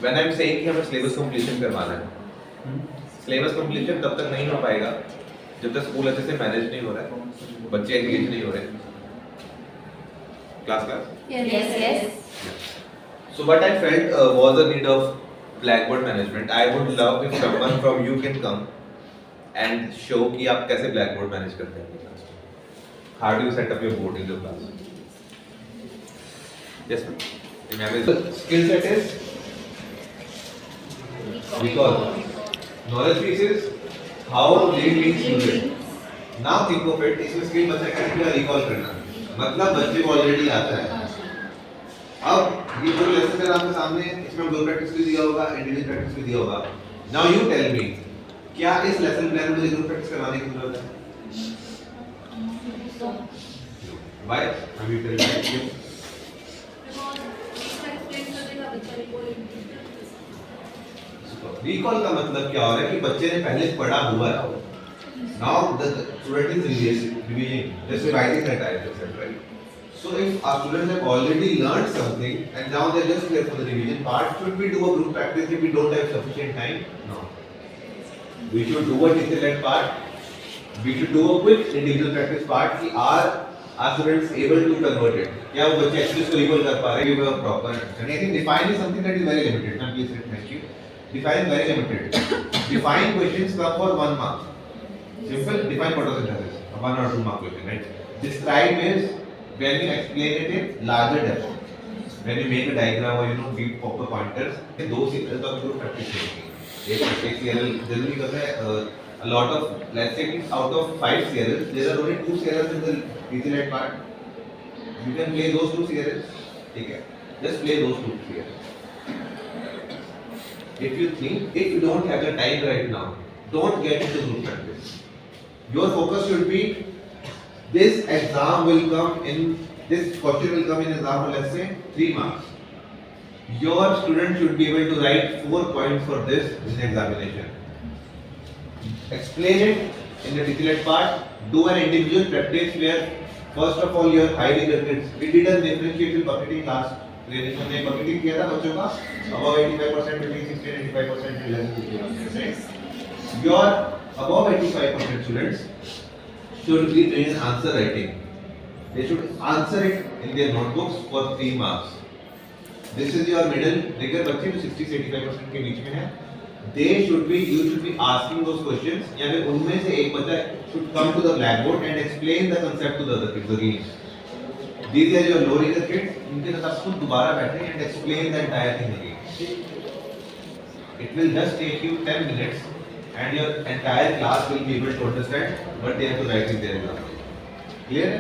When I am saying कि हमें syllabus completion करवाना है, सिलेबस कंप्लीशन तब तक नहीं हो पाएगा जब तक स्कूल अच्छे से मैनेज नहीं हो रहा है, बच्चे एंगेज नहीं हो रहे। Class Yes. So what I felt was a need of blackboard management. I would love if someone from you can come and show कि आप कैसे blackboard manage करते हैं अपनी class में. How do you set up your board in your class? Yes ma'am. The skill set is recall. Knowledge piece is how read means use it. Now think of it, इसमें skill बच्चा क्या recall करना, मतलब बच्चे को already आता है। अब ये जो लेसन है आपके सामने, इसमें ग्रुप प्रैक्टिस भी दिया होगा, इंडिविजुअल प्रैक्टिस भी दिया होगा। नाउ यू टेल मी, क्या इस लेसन प्लान में मुझे ग्रुप प्रैक्टिस करवाने की जरूरत है? Why? I will tell you. Recall का मतलब क्या हो रहा है कि बच्चे ने पहले पढ़ा हुआ है। Now the student is revising, just revising that I have said, right? So if our students have already learned something and now they're just here for the revision part, should we do a group practice if we don't have sufficient time? No. We should do a teacher-led part. We should do a quick individual practice part कि are our students able to convert it? क्या वो बच्चे actually इसको recall कर पा रहे हैं? Give a proper understanding. I think define is something that is very limited. Now please thank you. Define is very limited. Define questions come for 1 mark. Simple. Define photosynthesis. A 1 or 2 mark question, right? Describe is when you explain it in larger depth, when you make a diagram or give proper pointers, दो serial का group practice करेंगे। एक serial generally करते हैं, a lot of, let's say out of 5 serials there are only 2 serials in the teacher-led part. You can play those 2 serials, ठीक है? Just play those 2 serials. If you don't have the time right now, don't get into group practice. Your focus should be this exam will come in, this question will come in exam for let's say 3 marks. Your student should be able to write 4 points for this in the examination. Explain it in the teacher-led part. Do an individual practice where first of all you are highly rated. We did a differentiated bucketing last training. हमने bucketing किया था बच्चों का above 85%, between 60 and 85% and less than 50%. Right? Your above 85% students should be trained in answer writing. They should answer it in their notebooks for 3 marks. This is your middle rigor बच्चे जो 60 से 85% के बीच में है. You should be asking those questions. या फिर उनमें से एक बच्चा should come to the blackboard and explain the concept to the other kids again. These are your low rigor kids. इनके साथ आप खुद दोबारा बैठे and explain the entire thing again. It will just take you 10 minutes. And your entire class will be able to understand what they have to write in their exam. Clear?